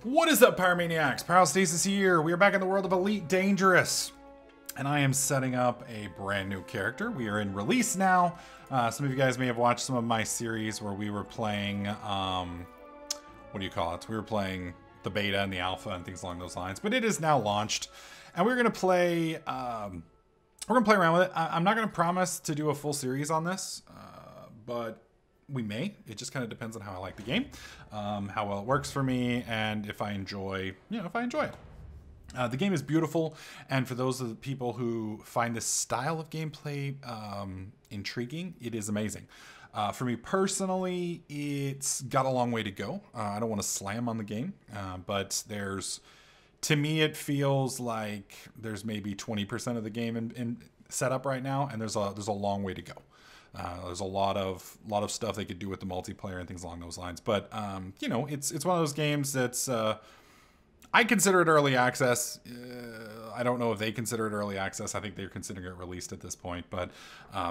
What is up, Pyromaniacs? Pyrostasis here. We are back in the world of Elite Dangerous. And I am setting up a brand new character. We are in release now. Some of you guys may have watched some of my series where we were playing, what do you call it? We were playing the beta and the alpha and things along those lines. But it is now launched. And we're going to play, around with it. I'm not going to promise to do a full series on this, but we may. It just kind of depends on how I like the game, how well it works for me, and if I enjoy, if I enjoy it. The game is beautiful, and for those of the people who find this style of gameplay intriguing, it is amazing. For me personally, it's got a long way to go. I don't want to slam on the game, but to me, it feels like there's maybe 20% of the game in set up right now, and there's a long way to go. There's a lot of stuff they could do with the multiplayer and things along those lines. But it's one of those games that's I consider it early access. I don't know if they consider it early access. I think they're considering it released at this point. But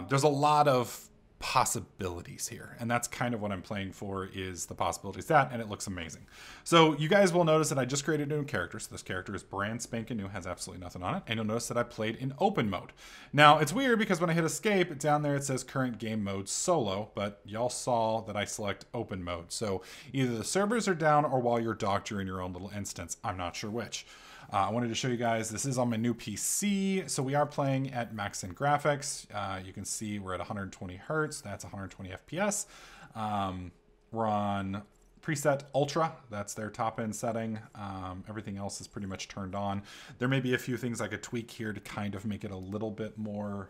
there's a lot of possibilities here, and that's kind of what I'm playing for, is the possibilities and it looks amazing. So you guys will notice that I just created a new character. So this character is brand spanking new, has absolutely nothing on it, and you'll notice that I played in open mode. Now it's weird because when I hit escape, down there it says current game mode solo, but y'all saw that I select open mode. So either the servers are down or while you're docked, you're in your own little instance. I'm not sure which. I wanted to show you guys, this is on my new PC, so we are playing at max in graphics. You can see we're at 120 hertz, that's 120 FPS. We're on preset Ultra, that's their top end setting. Everything else is pretty much turned on. There may be a few things I could tweak here to kind of make it a little bit more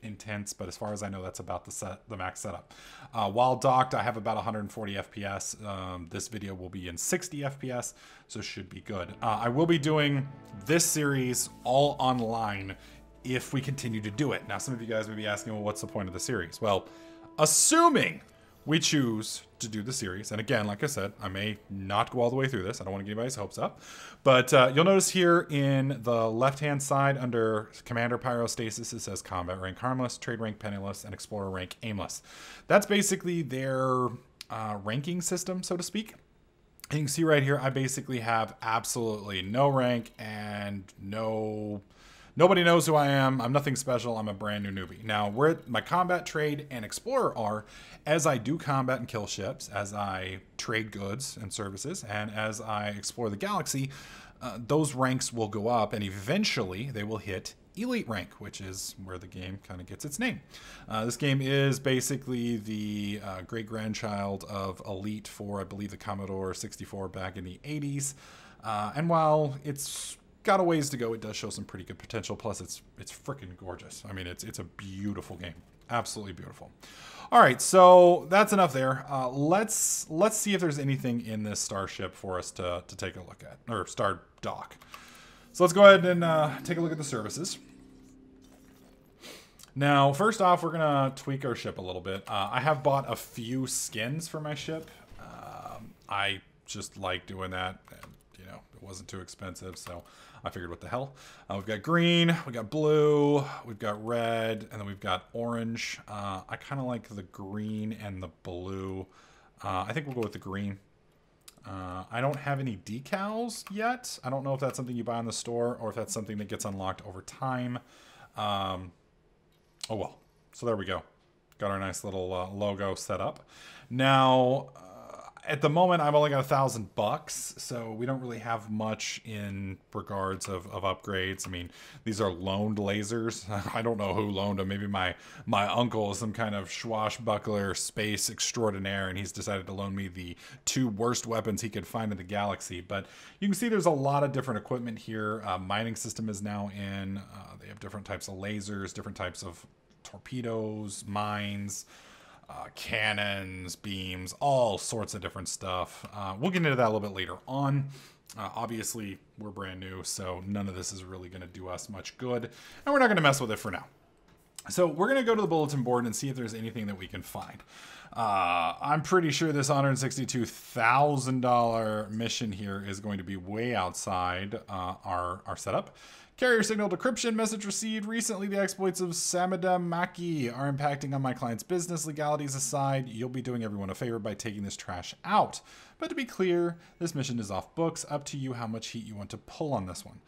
intense, but as far as I know, that's about the max setup. While docked, I have about 140 FPS. This video will be in 60 FPS, so should be good. I will be doing this series all online if we continue to do it. Now, some of you guys may be asking, well, what's the point of the series? Well, assuming we choose to do the series, and again, like I said, I may not go all the way through this. I don't want to get anybody's hopes up. But you'll notice here in the left-hand side under Commander Pyrostasis, it says Combat Rank Harmless, Trade Rank Penniless, and Explorer Rank Aimless. That's basically their ranking system, so to speak. And you can see right here, I basically have absolutely no rank and nobody knows who I am. I'm nothing special. I'm a brand new newbie. Now, where my combat, trade, and explorer are, as I do combat and kill ships, as I trade goods and services, and as I explore the galaxy, those ranks will go up, and eventually they will hit elite rank, which is where the game kind of gets its name. This game is basically the great-grandchild of Elite for, I believe, the Commodore 64 back in the 80s. And while it's got a ways to go, it does show some pretty good potential. Plus, it's freaking gorgeous. I mean, it's a beautiful game, absolutely beautiful. All right, so that's enough there. Let's see if there's anything in this starship for us to take a look at, or star dock. So let's go ahead and take a look at the services. Now, first off, we're gonna tweak our ship a little bit. I have bought a few skins for my ship. I just like doing that. It wasn't too expensive, so I figured, what the hell. We've got green, we got blue, we've got red, and then we've got orange. I kind of like the green and the blue. I think we'll go with the green. I don't have any decals yet. I don't know if that's something you buy in the store or if that's something that gets unlocked over time. Oh well. So there we go. Got our nice little logo set up. Now, at the moment, I've only got $1,000, so we don't really have much in regards of upgrades. I mean, these are loaned lasers. I don't know who loaned them. Maybe my uncle is some kind of swashbuckler space extraordinaire, and he's decided to loan me the 2 worst weapons he could find in the galaxy. But you can see there's a lot of different equipment here. Mining system is now in. They have different types of lasers, different types of torpedoes, mines, cannons, beams, all sorts of different stuff. We'll get into that a little bit later on. Obviously, we're brand new, so none of this is really going to do us much good, and we're not going to mess with it for now. So we're going to go to the bulletin board and see if there's anything that we can find. I'm pretty sure this $162,000 mission here is going to be way outside our setup. Carrier signal decryption message received. Recently, the exploits of Samada Maki are impacting on my client's business. Legalities aside, you'll be doing everyone a favor by taking this trash out. But to be clear, this mission is off books. Up to you how much heat you want to pull on this one.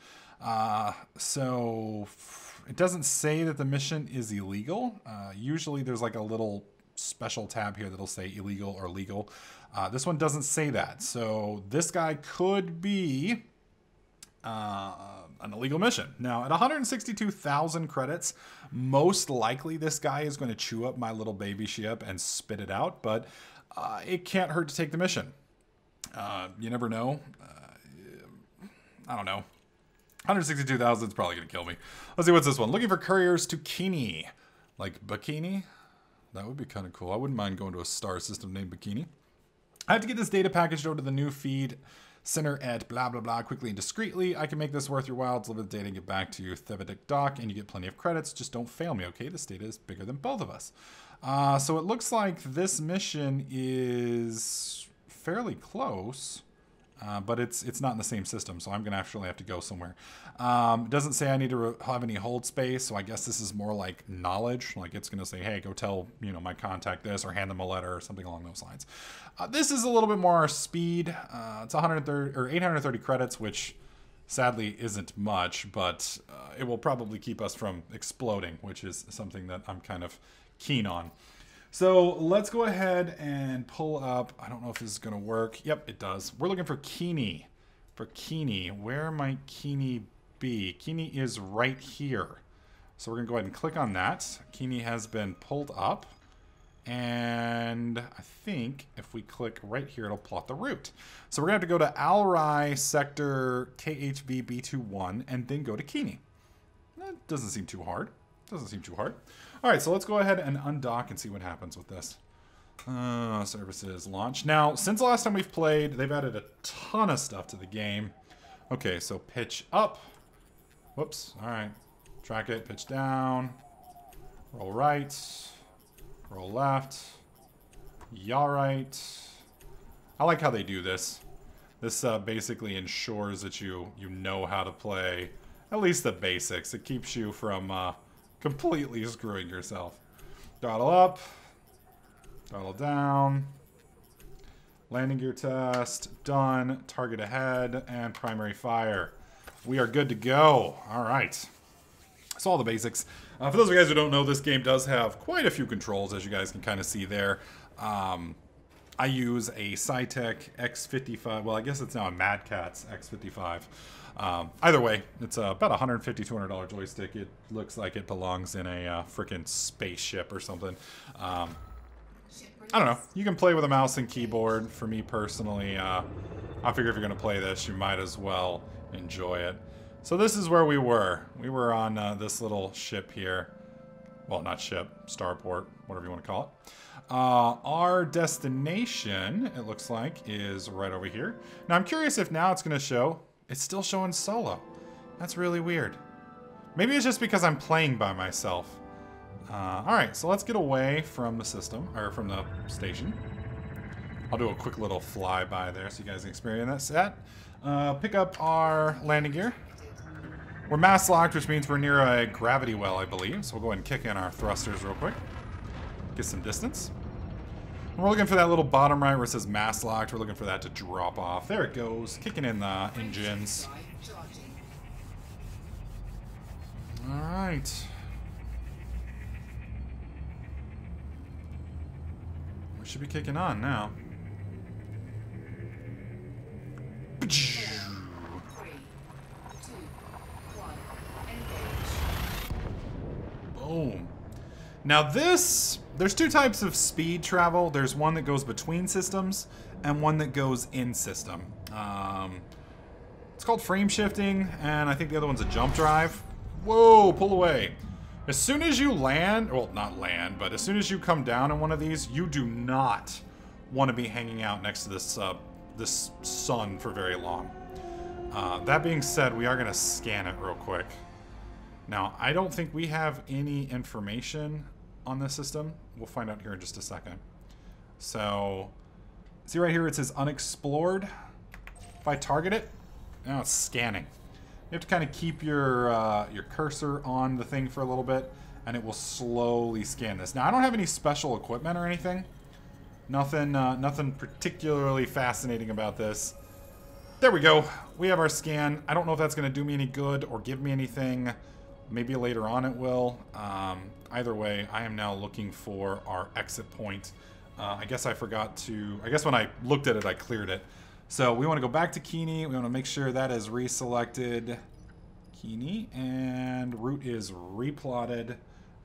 So it doesn't say that the mission is illegal. Usually there's like a little special tab here that'll say illegal or legal. This one doesn't say that. So this guy could be an illegal mission. Now, at 162,000 credits, most likely this guy is going to chew up my little baby ship and spit it out, but it can't hurt to take the mission. You never know. I don't know. 162,000 is probably going to kill me. Let's see, what's this one? Looking for couriers to Kini. Like Bikini? That would be kind of cool. I wouldn't mind going to a star system named Bikini. I have to get this data packaged over to the new feed center at blah, blah, blah, quickly and discreetly. I can make this worth your while. Deliver the data and get back to you, Thebedic Doc, and you get plenty of credits. Just don't fail me, okay? This data is bigger than both of us. So it looks like this mission is fairly close. But it's not in the same system, so I'm going to actually have to go somewhere. It doesn't say I need to have any hold space, so I guess this is more like knowledge. Like it's going to say, hey, go tell my contact this, or hand them a letter, or something along those lines. This is a little bit more speed. It's 130 or 830 credits, which sadly isn't much, but it will probably keep us from exploding, which is something that I'm kind of keen on. So let's go ahead and pull up. I don't know if this is going to work. Yep, it does. We're looking for Kini. For Kini. Where might Kini be? Kini is right here. So we're going to go ahead and click on that. Kini has been pulled up. And I think if we click right here, it'll plot the route. So we're going to have to go to Alrai sector KHV B21 and then go to Kini. That doesn't seem too hard. Doesn't seem too hard. All right, so let's go ahead and undock and see what happens with this. Services launch. Now, since the last time we've played, they've added a ton of stuff to the game. Okay, so pitch up. Whoops. All right. Track it. Pitch down. Roll right. Roll left. Yaw right. I like how they do this. This basically ensures that you know how to play at least the basics. It keeps you from completely screwing yourself. Throttle up. Throttle down. Landing gear test. Done. Target ahead. And primary fire. We are good to go. All right. That's all the basics. For those of you guys who don't know, this game does have quite a few controls, as you guys can kind of see there. I use a Cytec X55. Well, I guess it's now a Mad Catz X55. Either way, it's about a $150, $200 joystick. It looks like it belongs in a freaking spaceship or something. I don't know. You can play with a mouse and keyboard. For me personally, I figure if you're going to play this, you might as well enjoy it. So this is where we were. We were on this little ship here. Well, not ship, starport, whatever you want to call it. Our destination, it looks like, is right over here. Now, I'm curious if now it's going to show. It's still showing solo. That's really weird. Maybe it's just because I'm playing by myself. Alright, so let's get away from the system, or from the station. I'll do a quick little flyby there so you guys can experience that. Pick up our landing gear. We're mass locked, which means we're near a gravity well, I believe. So we'll go ahead and kick in our thrusters real quick. Get some distance. And we're looking for that little bottom right where it says mass locked. We're looking for that to drop off. There it goes. Kicking in the engines. Alright. We should be kicking on now. Boom. Now this, there's two types of speed travel. There's one that goes between systems and one that goes in system. It's called frame shifting, and I think the other one's a jump drive. Whoa, pull away. As soon as you land, well, not land, but as soon as you come down in one of these, you do not want to be hanging out next to this, this sun for very long. That being said, we are going to scan it real quick. Now, I don't think we have any information on this system. We'll find out here in just a second. So, see right here, it says unexplored. If I target it, now it's scanning. have to kind of keep your cursor on the thing for a little bit, and it will slowly scan this. Now, I don't have any special equipment or anything. Nothing particularly fascinating about this. There we go. We have our scan. I don't know if that's going to do me any good or give me anything. Maybe later on it will. Either way, I am now looking for our exit point. I guess I forgot to... I guess when I looked at it, I cleared it. So we want to go back to Keeney. We want to make sure that is reselected. Keeney. And route is replotted.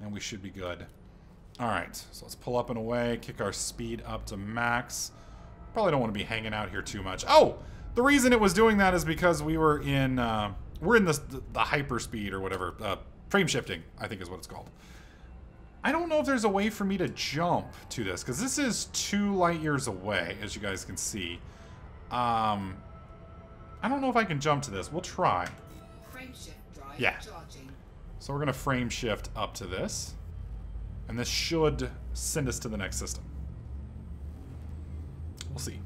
And we should be good. Alright, so let's pull up and away, kick our speed up to max. Probably don't want to be hanging out here too much. Oh! The reason it was doing that is because we're in the hyperspeed or whatever. Frame shifting, I think is what it's called. I don't know if there's a way for me to jump to this, because this is 2 light years away, as you guys can see. I don't know if I can jump to this. We'll try. Frame shift drive charging. So we're going to frame shift up to this. And this should send us to the next system. We'll see.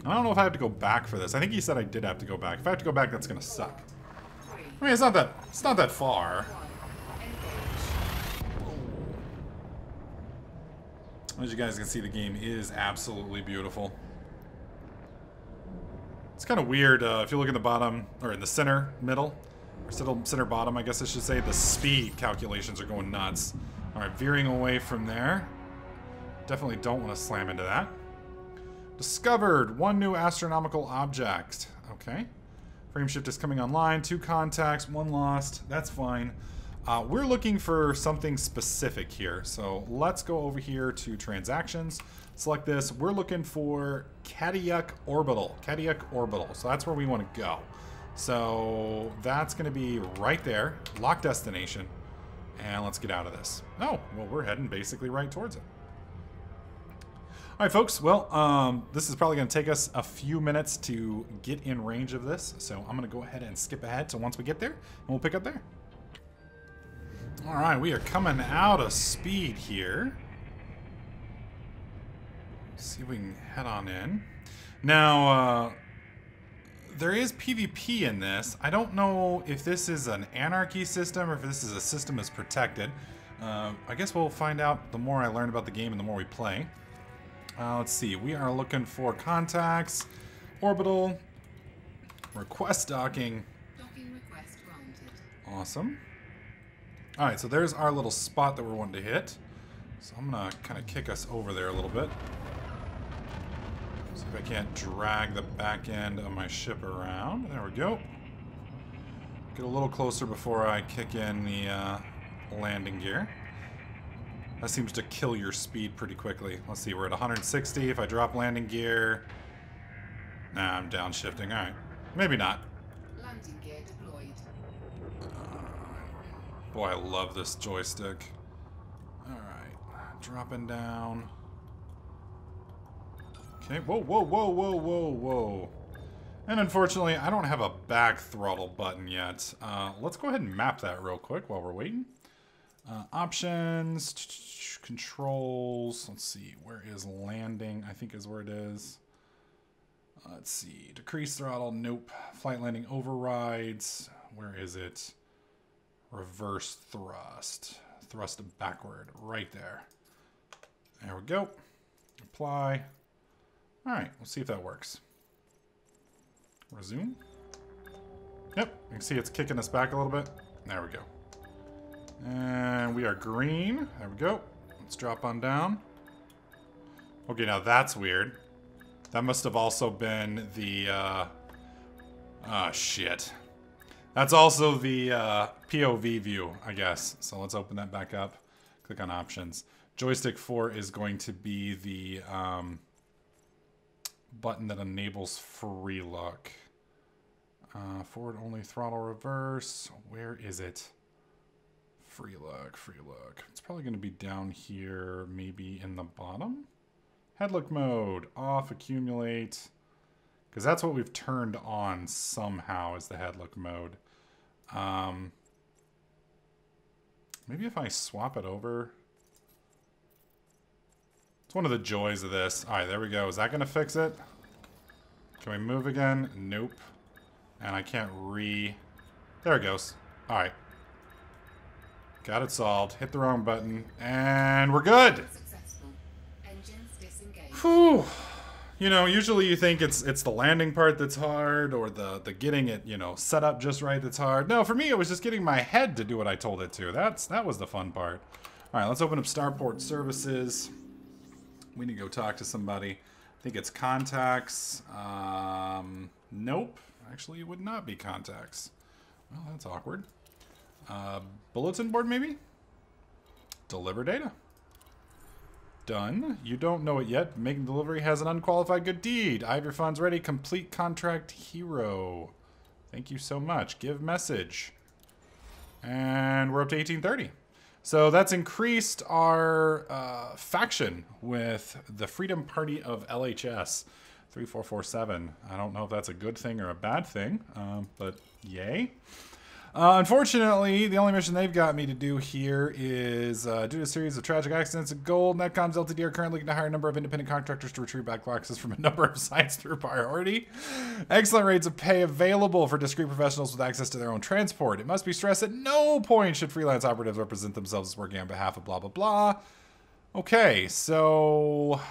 I don't know if I have to go back for this. I think he said I did have to go back. If I have to go back, that's gonna suck. I mean, it's not that far. As you guys can see, the game is absolutely beautiful. It's kind of weird if you look in the bottom, or in the center, middle, or center bottom, I guess I should say, the speed calculations are going nuts. Alright, veering away from there. Definitely don't want to slam into that. Discovered 1 new astronomical object. Okay. Frame shift is coming online. 2 contacts, 1 lost. That's fine. We're looking for something specific here. So let's go over here to transactions. Select this. We're looking for Cadillac Orbital. Cadillac Orbital. So that's where we want to go. So that's going to be right there. Lock destination. And let's get out of this. Oh, well, we're heading basically right towards it. All right, folks. Well, this is probably going to take us a few minutes to get in range of this. So I'm going to go ahead and skip ahead to once we get there, and we'll pick up there. All right, we are coming out of speed here. Let's see if we can head on in. Now, there is PvP in this. I don't know if this is an anarchy system or if this is a system that's protected. I guess we'll find out the more I learn about the game and the more we play. Let's see. We are looking for contacts, orbital, request docking. Docking request granted. Awesome. All right, so there's our little spot that we're wanting to hit. So I'm gonna kind of kick us over there a little bit. See if I can't drag the back end of my ship around. There we go. Get a little closer before I kick in the landing gear. That seems to kill your speed pretty quickly. Let's see, we're at 160. If I drop landing gear... Nah, I'm downshifting. Alright. Maybe not. Landing gear deployed. Boy, I love this joystick. Alright. Dropping down. Okay, whoa, whoa, whoa, whoa, whoa, whoa. And unfortunately, I don't have a back throttle button yet. Let's go ahead and map that real quick while we're waiting. Options, controls, let's see, where is landing? I think is where it is. Let's see, decrease throttle, nope. Flight landing overrides, where is it? Reverse thrust, thrust backward, right there. There we go. Apply. All right, we'll see if that works. Resume. Yep, you can see it's kicking us back a little bit. There we go. And we are green. There we go. Let's drop on down. Okay, now that's weird. That must have also been the, oh, shit. That's also the POV view, I guess. So let's open that back up. Click on options. Joystick 4 is going to be the button that enables free look. Forward only, throttle reverse. Where is it? Free look, free look. It's probably going to be down here, maybe in the bottom. Head look mode, off, accumulate. Because that's what we've turned on somehow is the head look mode. Maybe if I swap it over. It's one of the joys of this. All right, there we go. Is that going to fix it? Can we move again? Nope. And I can't There it goes. Alright. Got it solved. Hit the wrong button. And we're good! Successful. Engines disengaged. Whew. You know, usually you think it's the landing part that's hard, or the getting it, you know, set up just right that's hard. No, for me it was just getting my head to do what I told it to. That was the fun part. Alright, let's open up Starport Services. We need to go talk to somebody. I think it's contacts. Nope. Actually, it would not be contacts. Well, that's awkward. Bulletin board, maybe? Deliver data. Done. You don't know it yet. Making delivery has an unqualified good deed. I have your funds ready. Complete contract hero. Thank you so much. Give message. And we're up to 1830. So that's increased our faction with the Freedom Party of LHS 3447. I don't know if that's a good thing or a bad thing, but yay. Unfortunately, the only mission they've got me to do here is due to a series of tragic accidents at Gold, Netcoms Ltd are currently looking to hire a number of independent contractors to retrieve backboxes from a number of sites through priority. Excellent rates of pay available for discreet professionals with access to their own transport. It must be stressed at no point should freelance operatives represent themselves as working on behalf of blah, blah, blah. Okay, so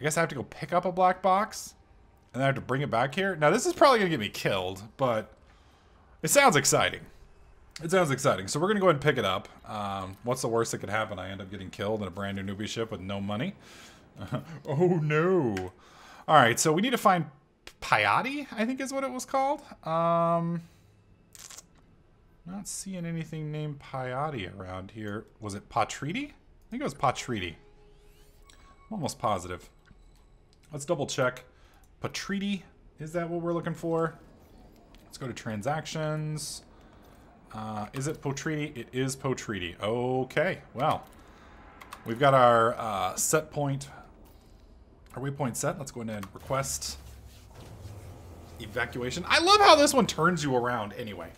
I guess I have to go pick up a black box and then I have to bring it back here. Now, this is probably going to get me killed, but it sounds exciting. It sounds exciting. So we're going to go ahead and pick it up. What's the worst that could happen? I end up getting killed in a brand new newbie ship with no money. Oh, no. All right, so we need to find Piatti, I think is what it was called. Not seeing anything named Piatti around here. Was it Patriti? I think it was Patriti. I'm almost positive. Let's double check. Patriti, is that what we're looking for? Let's go to transactions. Is it Potriti? It is Potriti. Okay, well, we've got our set point, our waypoint set. Let's go ahead and request evacuation. I love how this one turns you around anyway.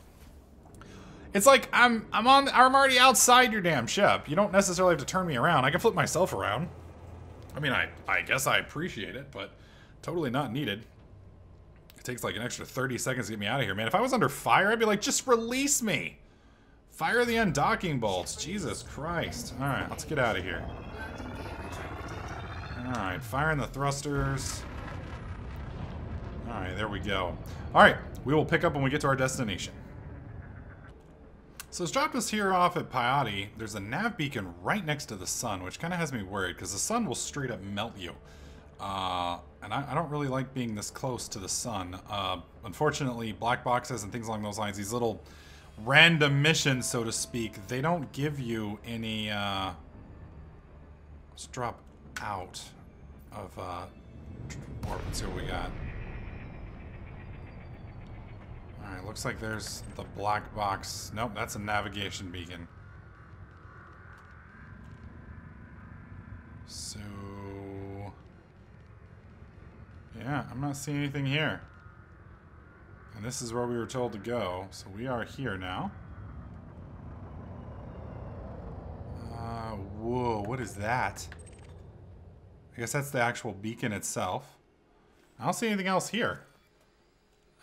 It's like I'm already outside your damn ship. You don't necessarily have to turn me around. I can flip myself around. I mean, I guess I appreciate it, but totally not needed. It takes like an extra 30 seconds to get me out of here, man. If I was under fire, I'd be like, just release me. Fire the undocking bolts. Jesus Christ. All right, let's get out of here. All right, firing the thrusters. All right, there we go. All right, we will pick up when we get to our destination. So it's dropped us here off at Piatti. There's a nav beacon right next to the sun, which kind of has me worried because the sun will straight up melt you. And I don't really like being this close to the sun. Unfortunately, black boxes and things along those lines, these little random missions, so to speak, they don't give you any, let's drop out of, warp and see what we got. Alright, looks like there's the black box. Nope, that's a navigation beacon. So yeah, I'm not seeing anything here. And this is where we were told to go. So we are here now. Whoa, what is that? I guess that's the actual beacon itself. I don't see anything else here.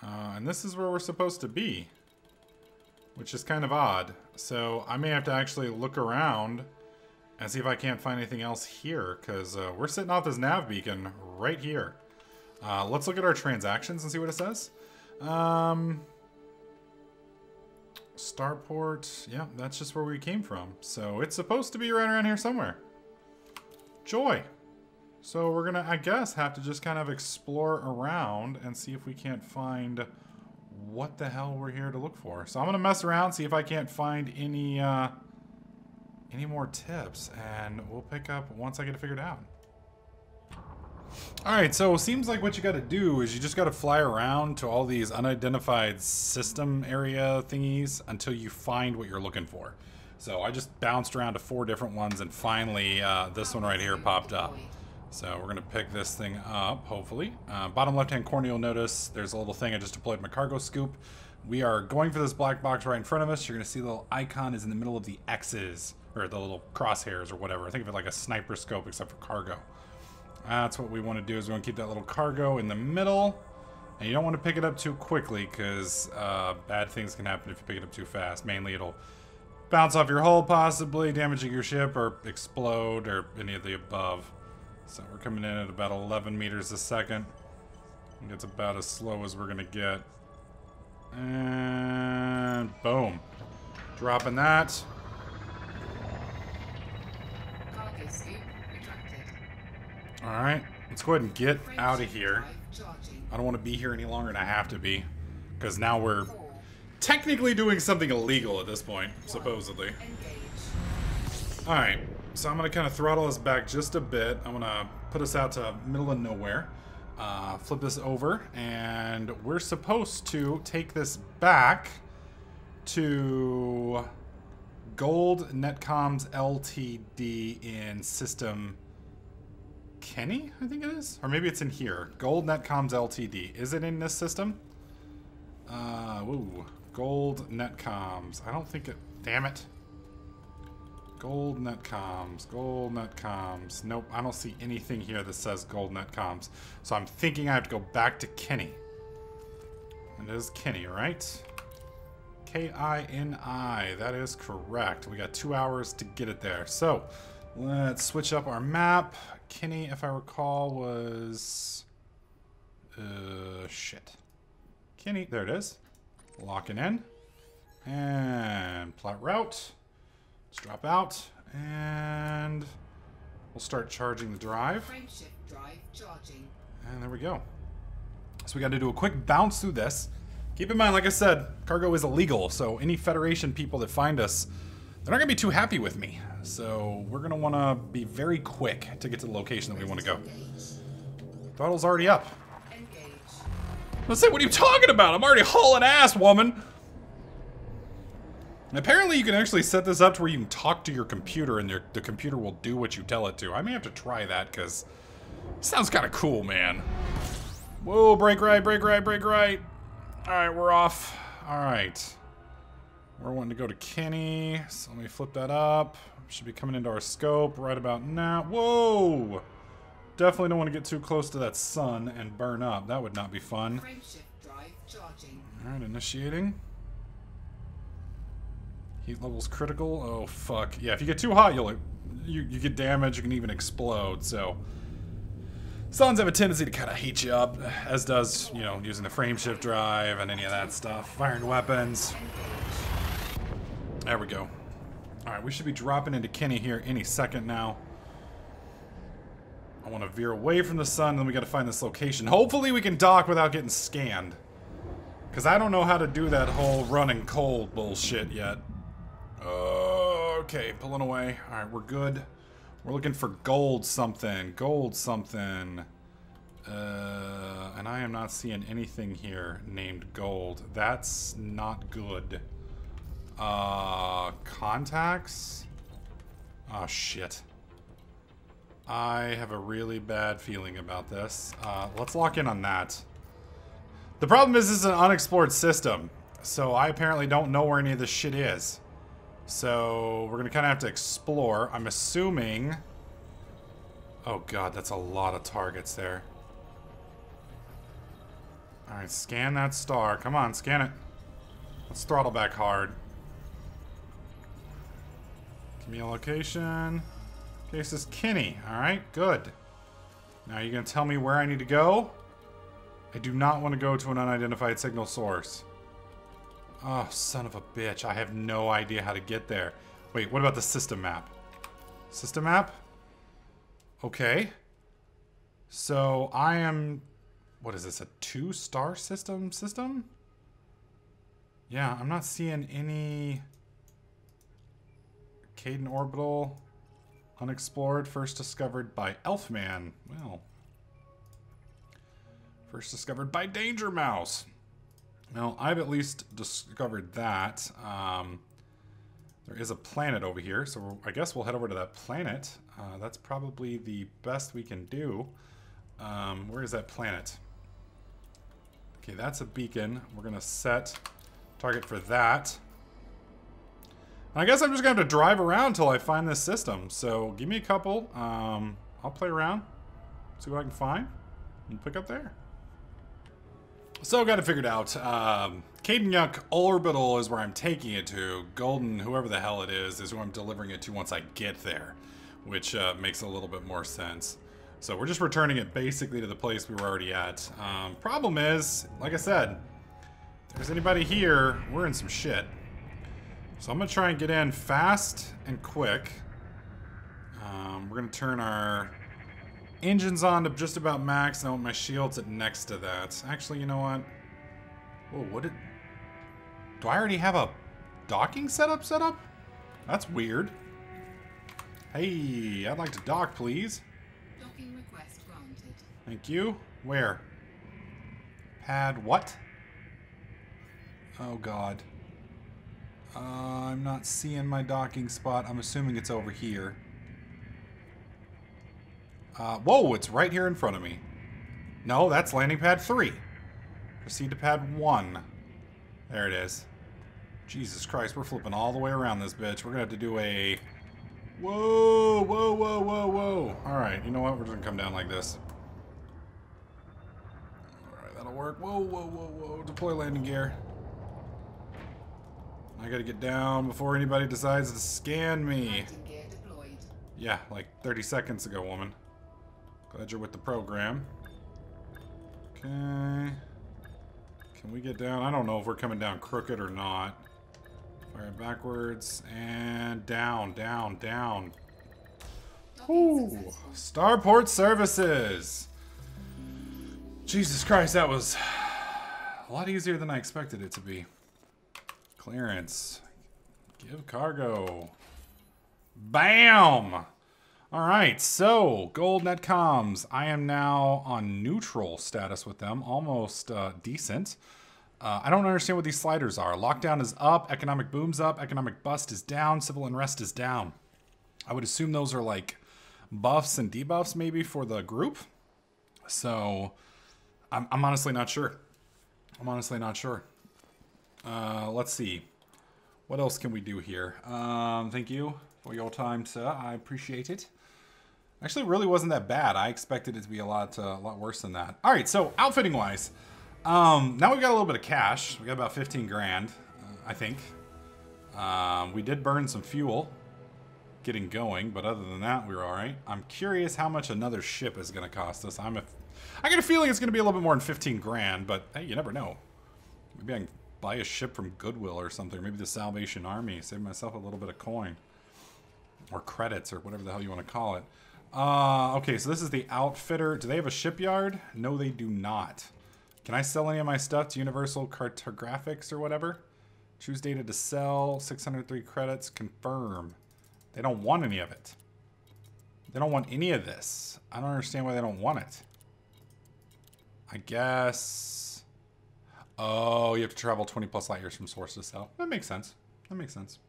And this is where we're supposed to be, which is kind of odd. So I may have to actually look around and see if I can't find anything else here, because we're sitting off this nav beacon right here. Let's look at our transactions and see what it says. Starport, yeah, that's just where we came from. So it's supposed to be right around here somewhere. Joy. So we're gonna, I guess, have to just kind of explore around and see if we can't find what the hell we're here to look for. So I'm gonna mess around, see if I can't find any more tips, and we'll pick up once I get it figured out. Alright, so it seems like what you gotta do is you just gotta fly around to all these unidentified system area thingies until you find what you're looking for. So I just bounced around to 4 different ones, and finally this one right here popped up. So we're gonna pick this thing up, hopefully. Bottom left-hand corner, you'll notice there's a little thing. I just deployed my cargo scoop. We are going for this black box right in front of us. You're gonna see the little icon is in the middle of the X's, or the little crosshairs or whatever. I think of it like a sniper scope except for cargo. That's what we want to do, is we want to keep that little cargo in the middle. And you don't want to pick it up too quickly because bad things can happen if you pick it up too fast. Mainly it'll bounce off your hull, possibly damaging your ship, or explode, or any of the above. So we're coming in at about 11 meters a second. I think it's about as slow as we're going to get. And boom. Dropping that. Cargo scoop retracted. Alright, let's go ahead and get out of Frameshift here. drive charging. I don't want to be here any longer than I have to be. Because now we're 4. technically doing something illegal at this point, supposedly. Engage. Alright, so I'm going to kind of throttle us back just a bit. I'm going to put us out to middle of nowhere. Flip this over, and we're supposed to take this back to Gold Netcoms Ltd. In System Kenny, I think it is? Or maybe it's in here. Gold Netcoms Ltd. Is it in this system? Ooh. Gold Netcoms. I don't think it... Damn it. Gold Netcoms. Gold Netcoms. Nope, I don't see anything here that says Gold Netcoms. So I'm thinking I have to go back to Kenny. And it is Kenny, right? K-I-N-I. That is correct. We got 2 hours to get it there. So, let's switch up our map. Kenny, if I recall, was... shit. Kenny, there it is. Locking in. And plot route. Let's drop out. And we'll start charging the drive. Frameshift drive charging. And there we go. So we got to do a quick bounce through this. Keep in mind, like I said, cargo is illegal. So any Federation people that find us, they're not going to be too happy with me. So we're going to want to be very quick to get to the location that we want to go. Throttle's already up. Engage. Let's say, what are you talking about? I'm already hauling ass, woman. And apparently you can actually set this up to where you can talk to your computer and the computer will do what you tell it to. I may have to try that because it sounds kind of cool, man. Whoa, brake right, brake right, brake right. All right, we're off. All right. We're wanting to go to Kenny, so let me flip that up. Should be coming into our scope right about now. Whoa! Definitely don't want to get too close to that sun and burn up. That would not be fun. Frameshift drive charging. All right, initiating. Heat level's critical. Oh fuck! Yeah, if you get too hot, you get damage. You can even explode. So suns have a tendency to kind of heat you up, as does using the frameshift drive and any of that stuff. Firing weapons. There we go. All right, we should be dropping into Kenny here any second now. I want to veer away from the sun, then we got to find this location. Hopefully we can dock without getting scanned. Because I don't know how to do that whole running cold bullshit yet. Okay, pulling away. All right, we're good. We're looking for gold something. Gold something. And I am not seeing anything here named gold. That's not good. Contacts? Oh, shit. I have a really bad feeling about this. Let's lock in on that. The problem is this is an unexplored system. So I apparently don't know where any of this shit is. So we're going to kind of have to explore. I'm assuming... Oh god, that's a lot of targets there. Alright, scan that star. Come on, scan it. Let's throttle back hard. Give me a location. Okay, this is Kenny. Alright, good. Now you're going to tell me where I need to go? I do not want to go to an unidentified signal source. Oh, son of a bitch. I have no idea how to get there. Wait, what about the system map? System map? Okay. So I am... What is this, a 2-star system? Yeah, I'm not seeing any... Caden Orbital. Unexplored. First discovered by Elfman. Well. First discovered by Danger Mouse. Well, I've at least discovered that. There is a planet over here, so I guess we'll head over to that planet. That's probably the best we can do. Where is that planet? Okay, that's a beacon. We're going to set target for that. And I guess I'm just going to have to drive around until I find this system. So give me a couple. I'll play around, see what I can find, and pick up there. So got it figured out. Cadenyock Orbital is where I'm taking it to. Golden, whoever the hell it is who I'm delivering it to once I get there. Which makes a little bit more sense. So we're just returning it basically to the place we were already at. Problem is, like I said, if there's anybody here, we're in some shit. So I'm going to try and get in fast and quick. We're going to turn our engines on to just about max, and I want my shields at next to that. Actually, you know what? Whoa, what did... Do I already have a docking setup set up? That's weird. Hey, I'd like to dock, please. Docking request granted. Thank you. Where? Pad what? Oh, God. I'm not seeing my docking spot. I'm assuming it's over here. Whoa, it's right here in front of me. No, that's landing pad 3. Proceed to pad 1. There it is. Jesus Christ, we're flipping all the way around this bitch. We're gonna have to do a... Whoa, whoa, whoa, whoa, whoa. Alright, you know what? We're just gonna come down like this. Alright, that'll work. Whoa, whoa, whoa, whoa. Deploy landing gear. I gotta get down before anybody decides to scan me. Landing gear deployed. Yeah, like 30 seconds ago, woman. Glad you're with the program. Okay. Can we get down? I don't know if we're coming down crooked or not. Fire backwards and down, down, down. Ooh. Starport services. Jesus Christ, that was a lot easier than I expected it to be. Clearance. Give cargo. Bam! Alright, so, Gold Netcoms. I am now on neutral status with them. Almost decent. I don't understand what these sliders are. Lockdown is up, economic boom's up, economic bust is down, civil unrest is down. I would assume those are like buffs and debuffs maybe for the group. So, I'm honestly not sure. I'm honestly not sure. Let's see. What else can we do here? Thank you for your time, sir. I appreciate it. Actually, it really wasn't that bad. I expected it to be a lot worse than that. All right, so outfitting wise, now we've got a little bit of cash. We got about 15 grand, I think. We did burn some fuel getting going, but other than that, we were all right. I'm curious how much another ship is going to cost us. I got a feeling it's going to be a little bit more than 15 grand, but hey, you never know. Maybe I can buy a ship from Goodwill or something. Maybe the Salvation Army. Save myself a little bit of coin. Or credits, or whatever the hell you want to call it. Okay, so this is the outfitter. Do they have a shipyard? No, they do not. Can I sell any of my stuff to Universal Cartographics or whatever? Choose data to sell. 603 credits. Confirm. They don't want any of it. They don't want any of this. I don't understand why they don't want it. I guess... Oh, you have to travel 20 plus light years from source to sell. That makes sense. That makes sense.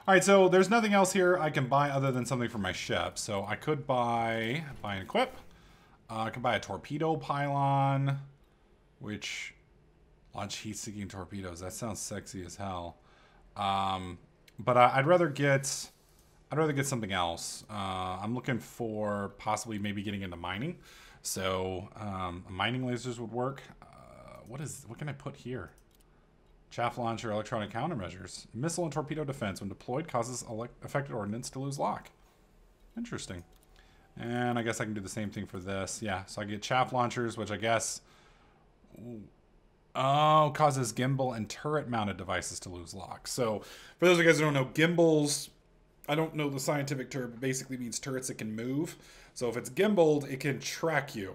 All right, so there's nothing else here I can buy other than something for my ship. So I could buy and equip. I could buy a torpedo pylon, which launch heat-seeking torpedoes. That sounds sexy as hell. But I'd rather get something else. I'm looking for possibly maybe getting into mining. So mining lasers would work. What can I put here? Chaff launcher, electronic countermeasures. Missile and torpedo defense. When deployed, causes affected ordnance to lose lock. Interesting. And I guess I can do the same thing for this. Yeah, so I get chaff launchers, which I guess... Oh, causes gimbal and turret-mounted devices to lose lock. So, for those of you guys who don't know, gimbals... I don't know the scientific term, but basically means turrets that can move. So if it's gimbaled, it can track you.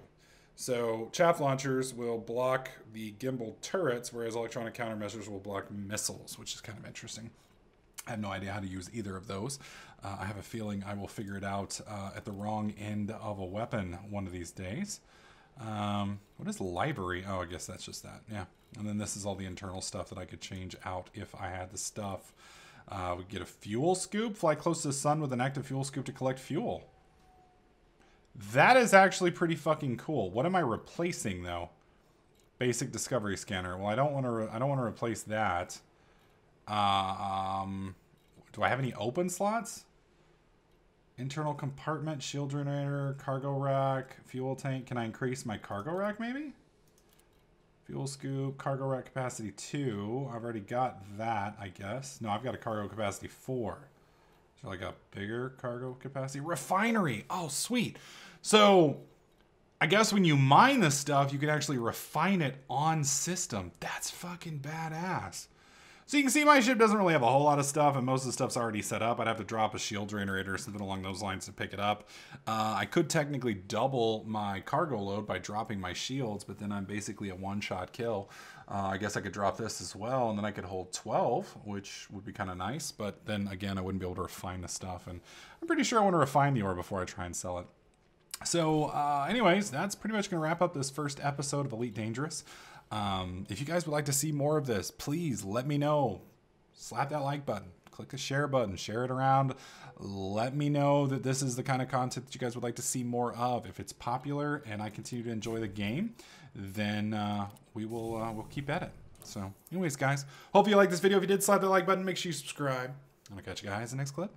So chaff launchers will block the gimbal turrets, whereas electronic countermeasures will block missiles, which is kind of interesting. I have no idea how to use either of those. I have a feeling I will figure it out at the wrong end of a weapon one of these days. What is library? Oh, I guess that's just that. Yeah. And then this is all the internal stuff that I could change out if I had the stuff. We get a fuel scoop. Fly close to the sun with an active fuel scoop to collect fuel. That is actually pretty fucking cool. What am I replacing though? Basic discovery scanner. Well, I don't want to replace that. Do I have any open slots? Internal compartment, shield generator, cargo rack, fuel tank. Can I increase my cargo rack maybe? Fuel scoop, cargo rack capacity 2. I've already got that, I guess. No, I've got a cargo capacity 4. So like a bigger cargo capacity. Refinery. Oh, sweet. So I guess when you mine this stuff, you can actually refine it on system. That's fucking badass. So you can see my ship doesn't really have a whole lot of stuff, and most of the stuff's already set up. I'd have to drop a shield generator or something along those lines to pick it up. I could technically double my cargo load by dropping my shields, but then I'm basically a one-shot kill. I guess I could drop this as well, and then I could hold 12, which would be kind of nice. But then again, I wouldn't be able to refine the stuff, and I'm pretty sure I want to refine the ore before I try and sell it. So anyways, that's pretty much going to wrap up this first episode of Elite Dangerous. If you guys would like to see more of this, please let me know. Slap that like button, click the share button, share it around. Let me know that this is the kind of content that you guys would like to see more of. If it's popular and I continue to enjoy the game, then we'll keep at it. So anyways, guys, hope you liked this video. If you did, slap that like button, make sure you subscribe. And I'll catch you guys in the next clip.